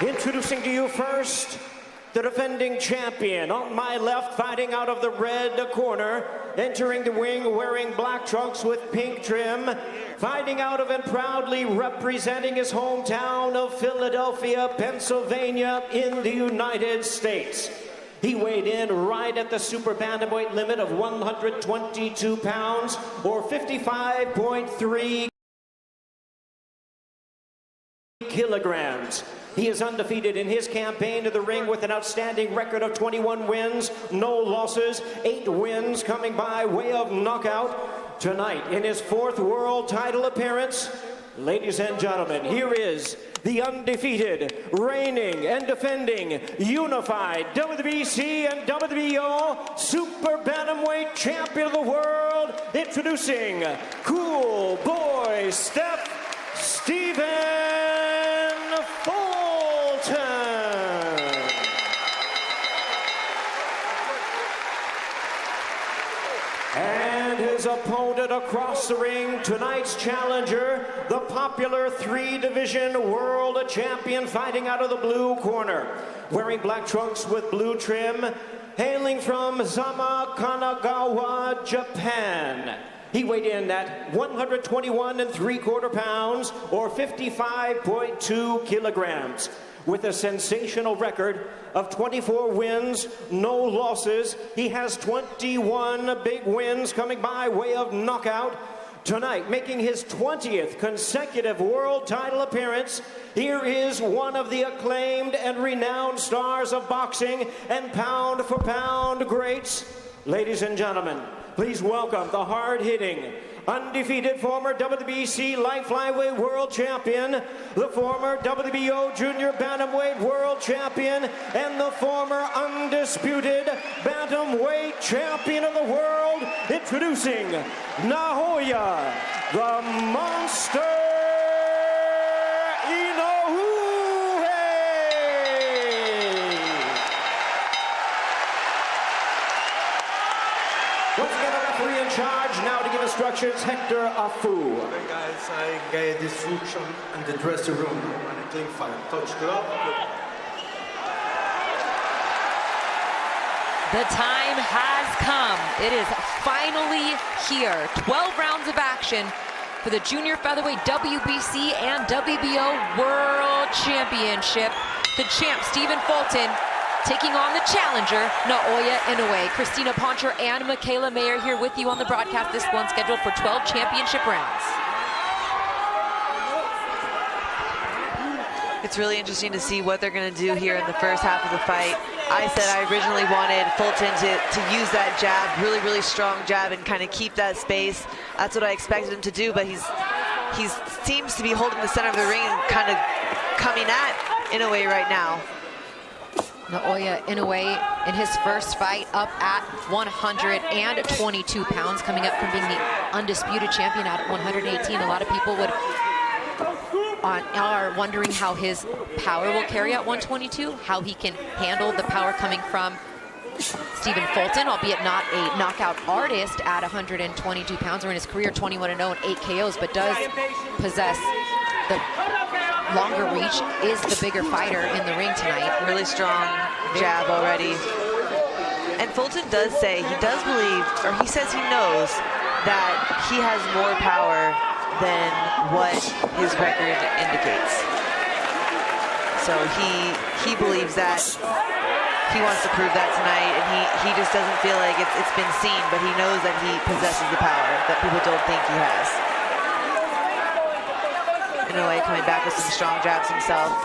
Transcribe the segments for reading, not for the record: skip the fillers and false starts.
Introducing to you first, the defending champion. On my left, fighting out of the red corner, entering the ring wearing black trunks with pink trim, fighting out of and proudly representing his hometown of Philadelphia, Pennsylvania in the United States. He weighed in right at the super bantamweight limit of 122 pounds, or 55.3 kilograms. He is undefeated in his campaign to the ring with an outstanding record of 21 wins, no losses, 8 wins coming by way of knockout. Tonight, in his 4th world title appearance, ladies and gentlemen, here is the undefeated, reigning and defending, unified WBC and WBO Super Bantamweight Champion of the World, introducing Cool Boy Steph Stephen Fulton. And his opponent across the ring, tonight's challenger, the popular 3-division world champion, fighting out of the blue corner, wearing black trunks with blue trim, hailing from Zama, Kanagawa, Japan. He weighed in at 121 3/4 pounds, or 55.2 kilograms. With a sensational record of 24 wins, no losses, he has 21 big wins coming by way of knockout. Tonight, making his 20th consecutive world title appearance, here is one of the acclaimed and renowned stars of boxing and pound-for-pound greats. Ladies and gentlemen, please welcome the hard-hitting, undefeated former WBC light flyweight world champion, the former WBO junior bantamweight world champion, and the former undisputed bantamweight champion of the world, introducing Naoya, the Monster Inoue. Once again, the referee in charge now to give instructions, Hector Afu. Okay, guys, I get instruction in the dressing room. When I clean fire, touch glove. The time has come. It is finally here. 12 rounds of action for the junior featherweight WBC and WBO World Championship. The champ, Stephen Fulton, taking on the challenger, Naoya Inoue. Christina Poncher and Michaela Mayer here with you on the broadcast. This one scheduled for 12 championship rounds. It's really interesting to see what they're going to do here in the first half of the fight. I said I originally wanted Fulton to use that jab, really strong jab, and kind of keep that space. That's what I expected him to do, but he seems to be holding the center of the ring and kind of coming at Inoue right now. Naoya Inoue in his first fight up at 122 pounds, coming up from being the undisputed champion at 118. A lot of people are wondering how his power will carry at 122, how he can handle the power coming from Stephen Fulton, albeit not a knockout artist at 122 pounds, or in his career 21-0 and 8 KOs, but does possess the longer reach, is the bigger fighter in the ring tonight. Really strong jab already. And Fulton does say, he does believe, or he says he knows that he has more power than what his record indicates. So he believes that. He wants to prove that tonight, and he just doesn't feel like it's been seen, but he knows that he possesses the power that people don't think he has. Inoue coming back with some strong jabs himself.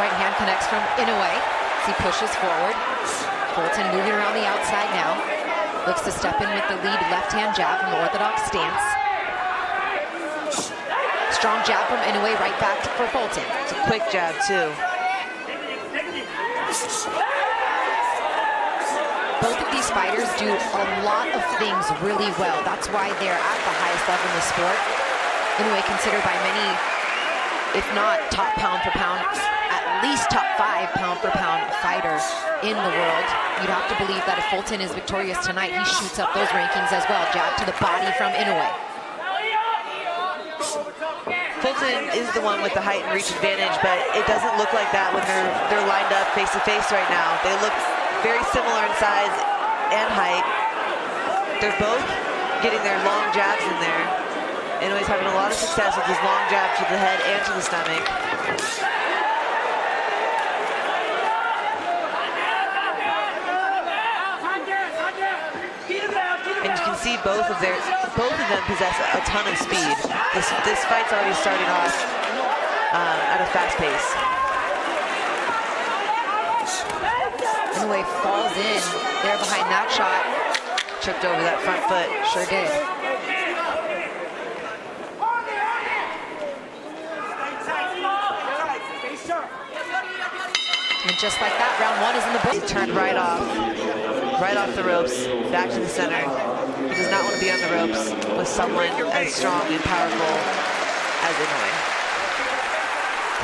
Right hand connects from Inoue as he pushes forward. Fulton moving around the outside now. Looks to step in with the lead left-hand jab from the orthodox stance. Strong jab from Inoue right back for Fulton. It's a quick jab too. Both of these fighters do a lot of things really well. That's why they're at the highest level in the sport. Inoue considered by many, if not top pound for pound, at least top 5 pound for pound fighter in the world. You'd have to believe that if Fulton is victorious tonight, he shoots up those rankings as well. Jab to the body from Inoue. Fulton Fulton is the one with the height and reach advantage, but it doesn't look like that when they're lined up face to face right now. They look very similar in size and height. They're both getting their long jabs in there. Inoue's having a lot of success with his long jab to the head and to the stomach. And you can see both of them possess a ton of speed. This fight's already starting off at a fast pace. Inoue falls in there behind that shot. Tripped over that front foot. Sure did. And just like that, round one is in the book. He turned right off the ropes, back to the center. He does not want to be on the ropes with someone as strong and powerful as Inoue.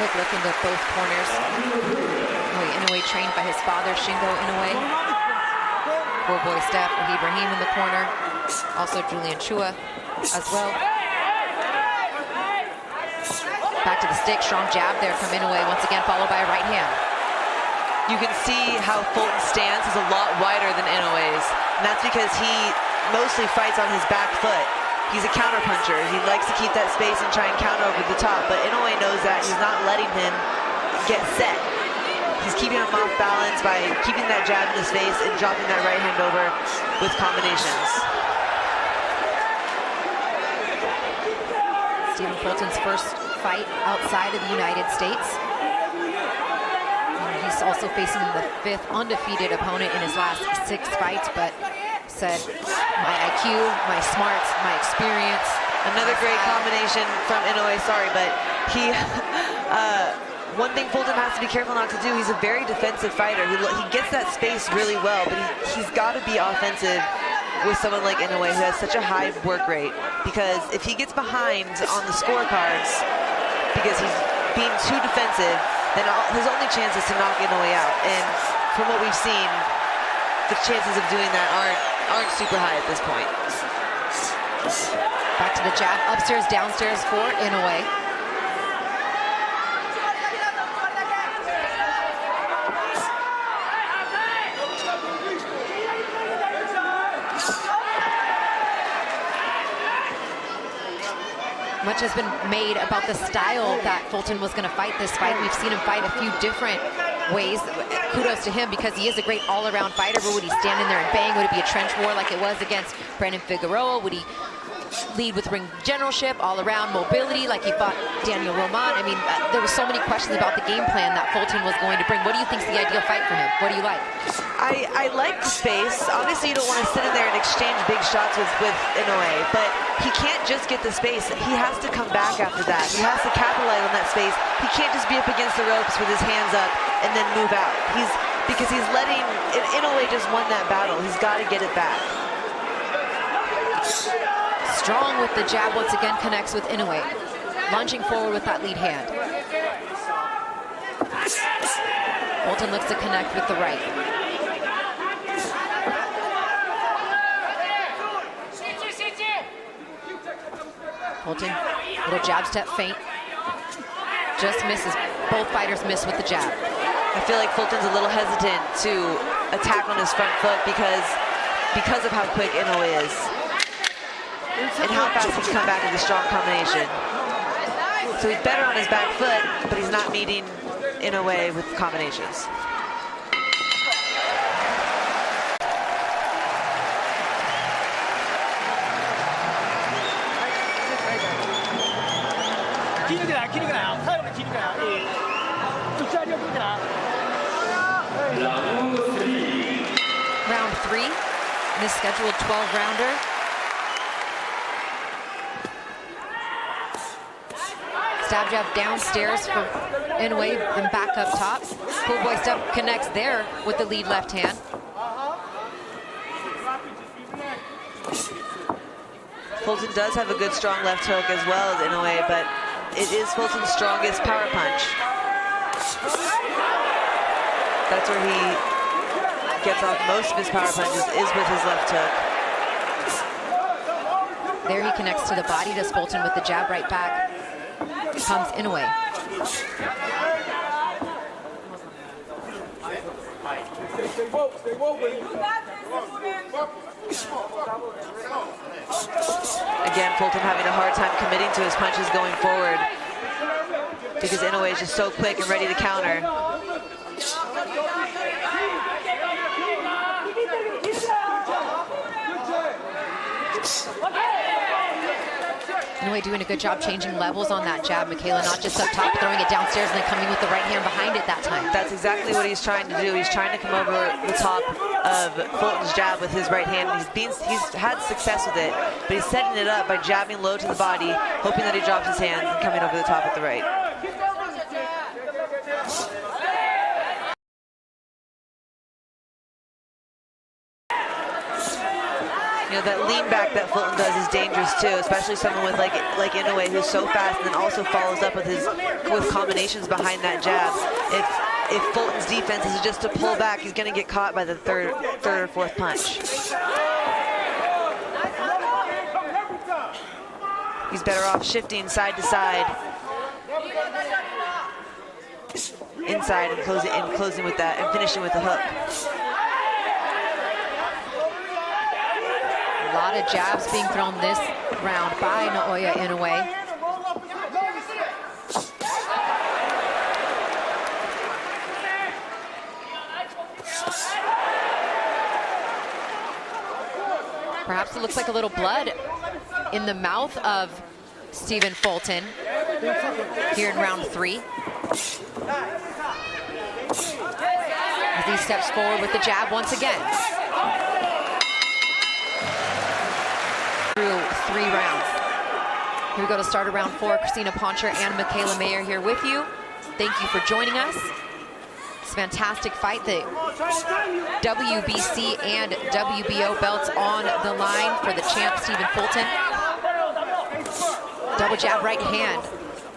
Quick look into both corners. Inoue trained by his father, Shingo Inoue. Poor boy Steph Ibrahim in the corner. Also Julian Chua as well. Back to the stick, strong jab there from Inoue, once again followed by a right hand. You can see how Fulton's stance is a lot wider than Inoue's, and that's because he mostly fights on his back foot. He's a counter puncher. He likes to keep that space and try and counter over the top, but Inoue knows that. He's not letting him get set. He's keeping him off balance by keeping that jab in his face and dropping that right hand over with combinations. Stephen Fulton's first fight outside of the United States. He's also facing the 5th undefeated opponent in his last 6 fights, but said, my IQ, my smarts, my experience. Another great combination from Inoue, sorry, but he, one thing Fulton has to be careful not to do, he's a very defensive fighter. He gets that space really well, but he's got to be offensive with someone like Inoue who has such a high work rate, because if he gets behind on the scorecards because he's being too defensive, then his only chance is to knock Inoue out. And from what we've seen, the chances of doing that aren't super high at this point. Back to the jab, upstairs, downstairs for Inoue. Much has been made about the style that Fulton was going to fight this fight. We've seen him fight a few different ways. Kudos to him because he is a great all-around fighter, but would he stand in there and bang? Would it be a trench war like it was against Brandon Figueroa? Would he lead with ring generalship, all-around mobility like he fought Daniel Roman? I mean, there were so many questions about the game plan that Fulton was going to bring. What do you think is the ideal fight for him? What do you like? I like the space. Obviously, you don't want to sit in there and exchange big shots with Inoue, but he can't just get the space. He has to come back after that. He has to capitalize on that space. He can't just be up against the ropes with his hands up and then move out. Because he's letting, Inoue just won that battle. He's got to get it back. Strong with the jab, once again connects with Inoue. Lunging forward with that lead hand. Fulton looks to connect with the right. Fulton, little jab step feint. Just misses. Both fighters miss with the jab. I feel like Fulton's a little hesitant to attack on his front foot because of how quick Inoue is. And how fast he's come back with a strong combination. So he's better on his back foot, but he's not meeting Inoue with combinations. Round 3, this scheduled 12-rounder. Stab jab downstairs for Inoue, then back up top. Pool boy step connects there with the lead left hand. Fulton does have a good strong left hook as well as Inoue, but it is Fulton's strongest power punch. That's where he gets off most of his power punches, is with his left hook. There he connects to the body, does Fulton with the jab right back. comes Inoue. Again, Fulton having a hard time committing to his punches going forward because Inoue is just so quick and ready to counter. Inoue doing a good job changing levels on that jab. Michaela not just up top, throwing it downstairs and then coming with the right hand behind it that time. That's exactly what he's trying to do. He's trying to come over the top of Fulton's jab with his right hand. He's had success with it, but he's setting it up by jabbing low to the body, hoping that he drops his hands and coming over the top with the right. You know, that lean back that Fulton does is dangerous too, especially someone with like Inoue, who's so fast and then also follows up with combinations behind that jab. If Fulton's defense is just to pull back, he's going to get caught by the third or fourth punch. He's better off shifting side to side, inside, and closing with that, and finishing with the hook. A lot of jabs being thrown this round by Naoya Inoue. Perhaps it looks like a little blood in the mouth of Stephen Fulton here in round 3. As he steps forward with the jab once again. Through 3 rounds. Here we go to start of round 4. Christina Poncher and Michaela Mayer here with you. Thank you for joining us. It's a fantastic fight. The WBC and WBO belts on the line for the champ, Stephen Fulton. Double jab right hand.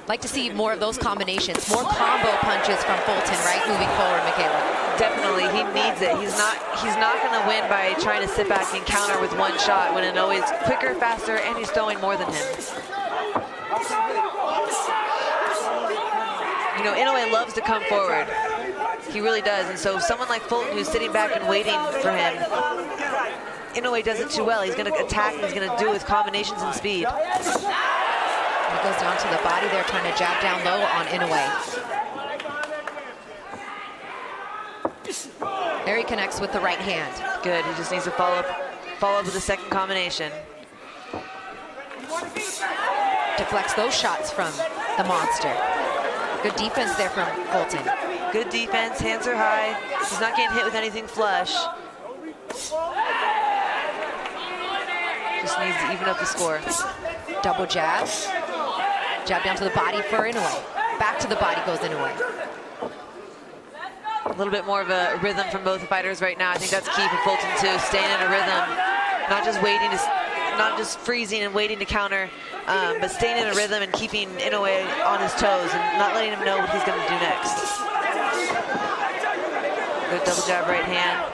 Like to see more of those combinations, more combo punches from Fulton, right, moving forward, Michaela? Definitely, he needs it. He's not going to win by trying to sit back and counter with one shot when Inoue is quicker, faster, and he's throwing more than him. You know, Inoue loves to come forward. He really does, and so someone like Fulton who's sitting back and waiting for him, Inoue does it too well. He's going to attack, and he's going to do it with combinations and speed. He goes down to the body there, trying to jab down low on Inoue. There he connects with the right hand. Good, he just needs to follow up with the second combination. Deflects those shots from the monster. Good defense there from Fulton. Good defense, hands are high. He's not getting hit with anything flush. Just needs to even up the score. Double jab. Jab down to the body for Inoue. Back to the body goes Inoue. A little bit more of a rhythm from both fighters right now. I think that's key for Fulton too, staying in a rhythm, not just freezing and waiting to counter, but staying in a rhythm and keeping Inoue on his toes and not letting him know what he's going to do next. Good double jab right hand.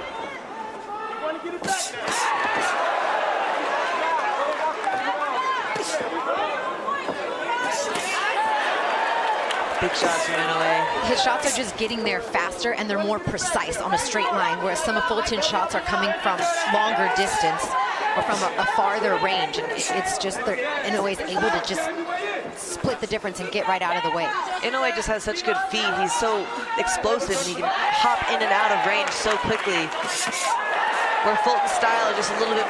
Big shots from Inoue. His shots are just getting there faster and they're more precise on a straight line, whereas some of Fulton's shots are coming from longer distance or from a farther range. And it's just Inoue's able to just split the difference and get right out of the way. Inoue just has such good feet. He's so explosive and he can hop in and out of range so quickly. Where Fulton's style is just a little bit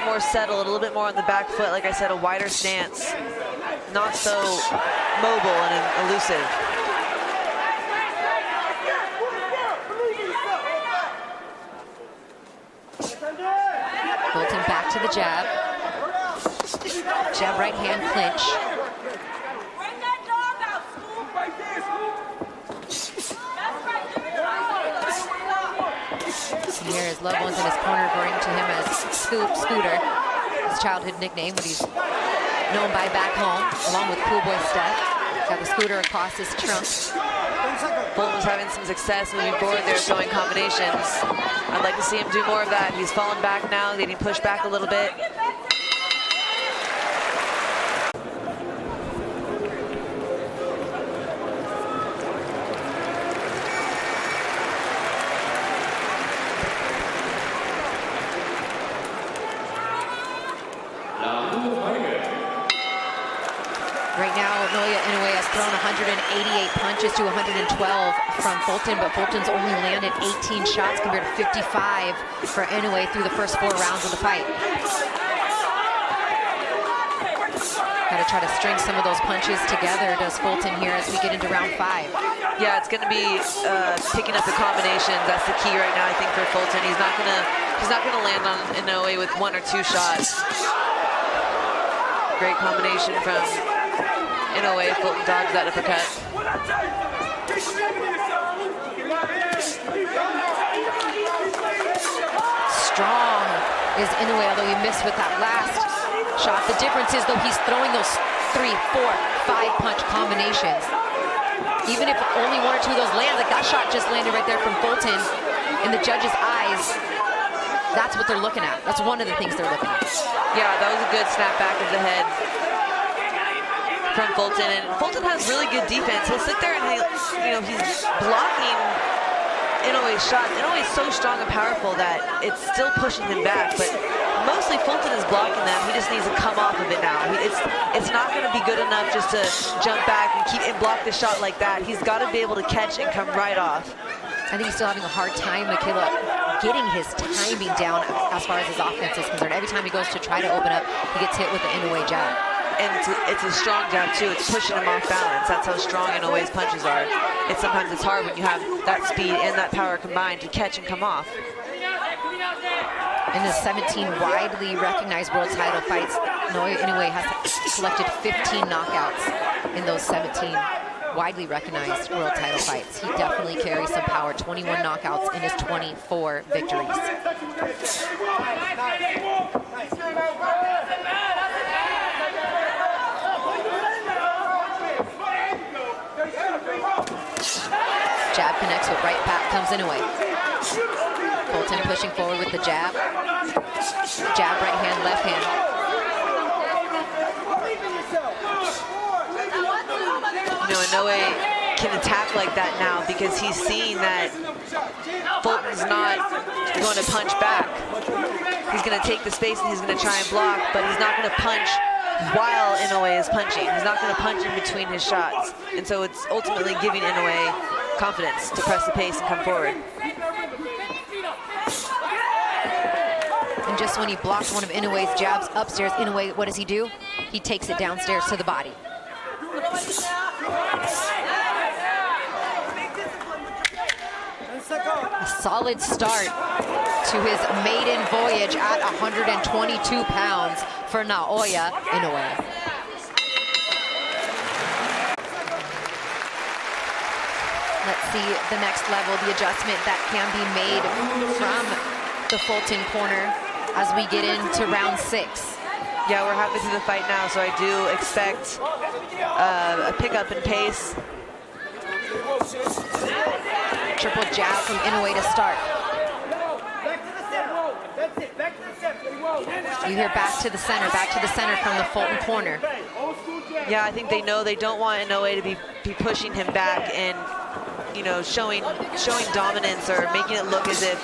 more settled, a little bit more on the back foot. Like I said, a wider stance, not so mobile and elusive. Fulton back to the jab. Jab right hand clinch. Here is loved ones in his corner referring to him as Scooter, his childhood nickname, what he's known by back home, along with Cool Boy Steph. Got the Scooter across his trunk. Fulton's having some success moving forward there, throwing combinations. I'd like to see him do more of that. He's fallen back now, getting pushed back a little bit. 188 punches to 112 from Fulton, but Fulton's only landed 18 shots compared to 55 for Inoue through the first 4 rounds of the fight. Got to try to string some of those punches together, does Fulton here as we get into round 5. Yeah, it's going to be picking up the combinations. That's the key right now, I think, for Fulton. He's not gonna land on Inoue with 1 or 2 shots. Great combination from Inoue. Fulton dodged that uppercut. Strong is Inoue, although he missed with that last shot. The difference is, though, he's throwing those 3, 4, 5 punch combinations. Even if only 1 or 2 of those land, like that shot just landed right there from Fulton, in the judge's eyes, that's what they're looking at. That's one of the things they're looking at. Yeah, that was a good snap back of the head from Fulton, and Fulton has really good defense. He'll sit there and he's blocking Inoue's shots. Inoue is so strong and powerful that it's still pushing him back, but mostly Fulton is blocking them. He just needs to come off of it now. It's not going to be good enough just to jump back and keep and block the shot like that. He's got to be able to catch and come right off. I think he's still having a hard time, Michaela, getting his timing down as far as his offense is concerned. Every time he goes to try to open up, he gets hit with the Inoue jab. And it's a strong jab too. It's pushing him off balance. That's how strong Inoue's punches are. Sometimes it's hard when you have that speed and that power combined to catch and come off. In the 17 widely recognized world title fights, Naoya Inoue has collected 15 knockouts in those 17 widely recognized world title fights. He definitely carries some power. 21 knockouts in his 24 victories. Jab connects with right back, comes Inoue. Fulton pushing forward with the jab. Jab, right hand, left hand. Inoue can attack like that now because he's seeing that Fulton's not going to punch back. He's going to take the space and he's going to try and block, but he's not going to punch while Inoue is punching. He's not going to punch in between his shots. And so it's ultimately giving Inoue confidence to press the pace and come forward. And just when he blocks one of Inoue's jabs upstairs, Inoue, what does he do? He takes it downstairs to the body. A solid start to his maiden voyage at 122 pounds for Naoya Inoue. Let's see the next level, the adjustment that can be made from the Fulton corner as we get into round 6. Yeah, we're halfway through the fight now, so I do expect a pickup in pace. Triple jab from Inoue to start. You hear back to the center from the Fulton corner. Yeah, I think they know they don't want Inoue to be pushing him back and, you know, showing dominance or making it look as if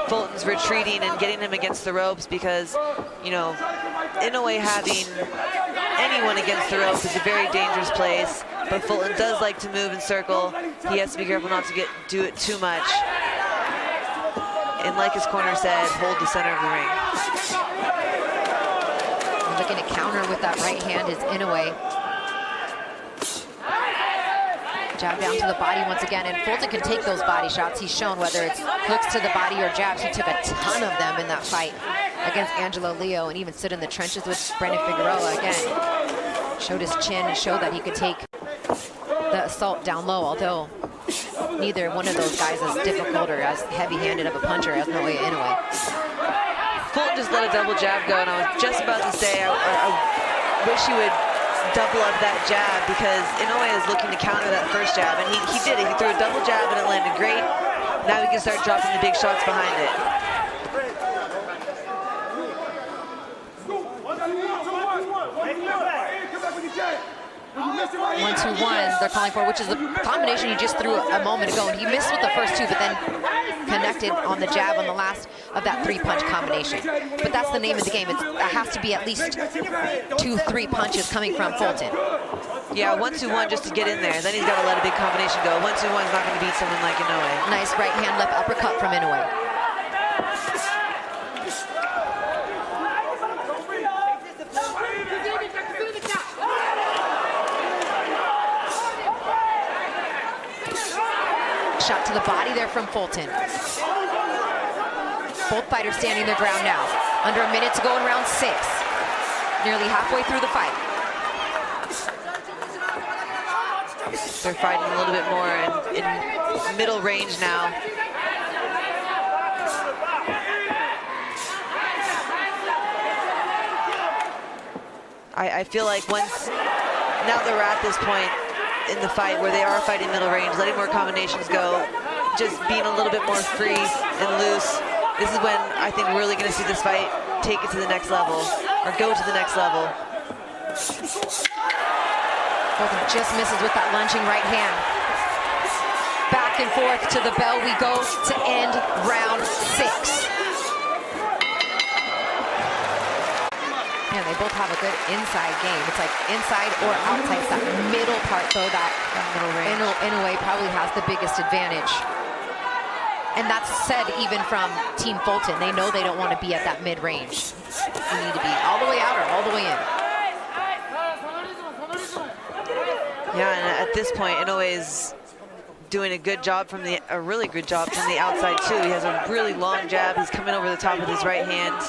Fulton's retreating and getting him against the ropes, because, you know, Inoue having anyone against the ropes is a very dangerous place, but Fulton does like to move and circle. He has to be careful not to do it too much. And like his corner said, hold the center of the ring. Looking to counter with that right hand is Inoue. Jab down to the body once again, and Fulton can take those body shots. He's shown whether it's hooks to the body or jabs. He took a ton of them in that fight against Angelo Leo, and even stood in the trenches with Brandon Figueroa again. Showed his chin and showed that he could take the assault down low, although neither one of those guys is difficult or as heavy-handed of a puncher as Naoya Inoue. Fulton just let a double jab go, and I was just about to say I wish he would double up that jab, because Inoue is looking to counter that first jab, and he did it. He threw a double jab and it landed great. Now he can start dropping the big shots behind it. 1-2-1 they're calling for, which is the combination he just threw a moment ago, and he missed with the first two, but then connected on the jab on the last of that 3-punch combination. But that's the name of the game. It has to be at least 2-3 punches coming from Fulton. Yeah, 1-2-1 just to get in there. Then he's got to let a big combination go. 1-2-1 is not going to beat someone like Inoue. Nice right hand left uppercut from Inoue. Shot to the body there from Fulton. Both fighters standing their ground now. Under a minute to go in round 6. Nearly halfway through the fight. They're fighting a little bit more in middle range now. I feel like now that we're at this point in the fight where they are fighting middle range, letting more combinations go, just being a little bit more free and loose. This is when I think we're really going to see this fight take it to the next level, or go to the next level. Fulton just misses with that lunging right hand. Back and forth to the bell we go to end round 6. Man, they both have a good inside game. It's like inside or outside. It's that middle part, though, that middle range. Inoue probably has the biggest advantage. And that's said even from Team Fulton. They know they don't want to be at that mid-range. You need to be all the way out or all the way in. Yeah, and at this point, Inoue is doing a really good job from the outside, too. He has a really long jab. He's coming over the top with his right hand.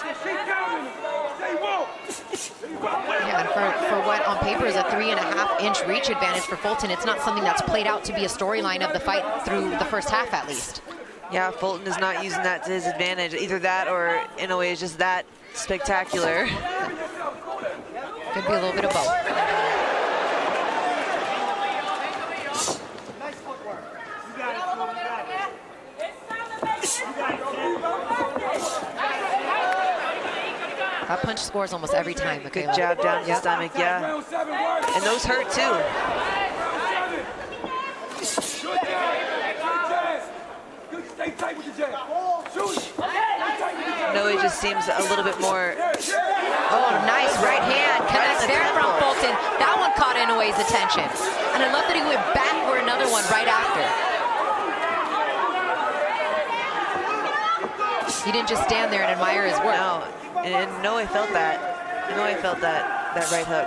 Yeah, and for what on paper is a 3.5-inch reach advantage for Fulton, it's not something that's played out to be a storyline of the fight through the first half, at least. Yeah, Fulton is not using that to his advantage. Either that or Inoue is just that spectacular. Could be a little bit of both. That punch scores almost every time. Good jab down the stomach, yeah. And those hurt too. Inoue just seems a little bit more. Oh, nice right hand. Connects there from Fulton. That one caught Inoue's attention. And I love that he went back for another one right after. He didn't just stand there and admire his work. No, and Inoue felt that. Inoue felt that right hook.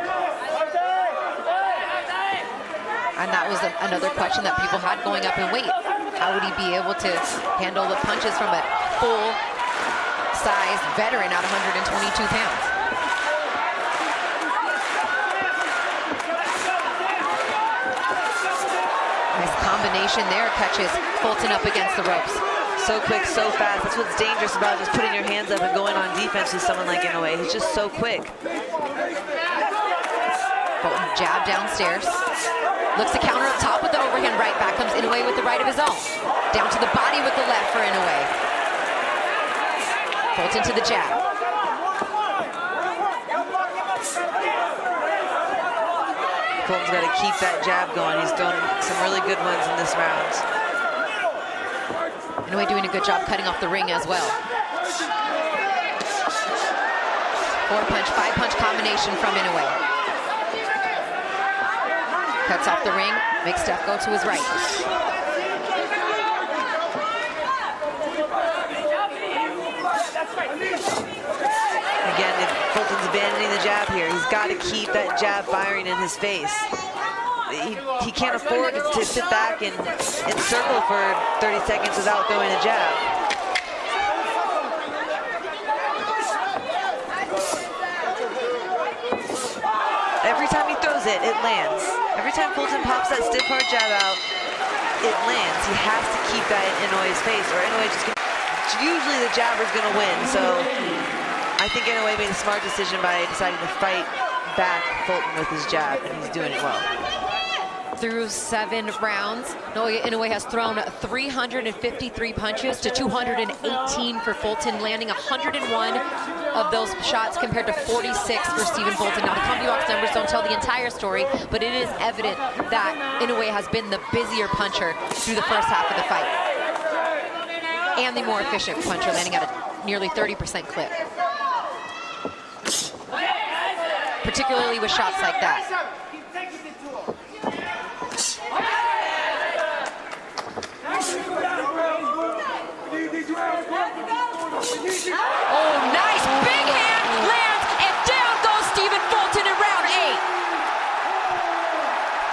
And that was another question that people had going up in weight. How would he be able to handle the punches from a full-size veteran at 122 pounds? Nice combination there, catches Fulton up against the ropes. So quick, so fast. That's what's dangerous about just putting your hands up and going on defense with someone like Inoue. He's just so quick. Fulton jab downstairs. Looks to counter up top with the overhand right. Back comes Inoue with the right of his own. Down to the body with the left for Inoue. Fulton to the jab. Fulton's got to keep that jab going. He's thrown some really good ones in this round. Inoue doing a good job cutting off the ring as well. 4-punch, 5-punch combination from Inoue. Cuts off the ring, makes Steph go to his right. Again, if Fulton's abandoning the jab here, he's got to keep that jab firing in his face. He can't afford to sit back and circle for 30 seconds without throwing a jab. Every time he throws it, it lands. Every time Fulton pops that stiff hard jab out, it lands. He has to keep that in Inoue's face, or Inoue just gonna, usually the jabber's gonna win. So I think Inoue made a smart decision by deciding to fight back Fulton with his jab, and he's doing it well. Through 7 rounds, Naoya Inoue has thrown 353 punches to 218 for Fulton, landing 101 of those shots compared to 46 for Stephen Fulton. Now, the CompuBox numbers don't tell the entire story, but it is evident that Inoue has been the busier puncher through the first half of the fight. And the more efficient puncher, landing at a nearly 30% clip. Particularly with shots like that.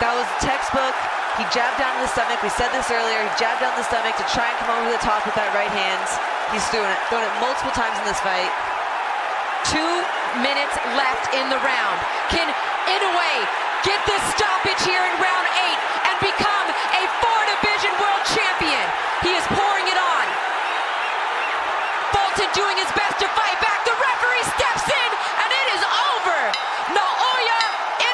That was textbook. He jabbed down to the stomach. We said this earlier. He jabbed down the stomach to try and come over the top with that right hand. He's thrown it multiple times in this fight. 2 minutes left in the round. Can Inoue get the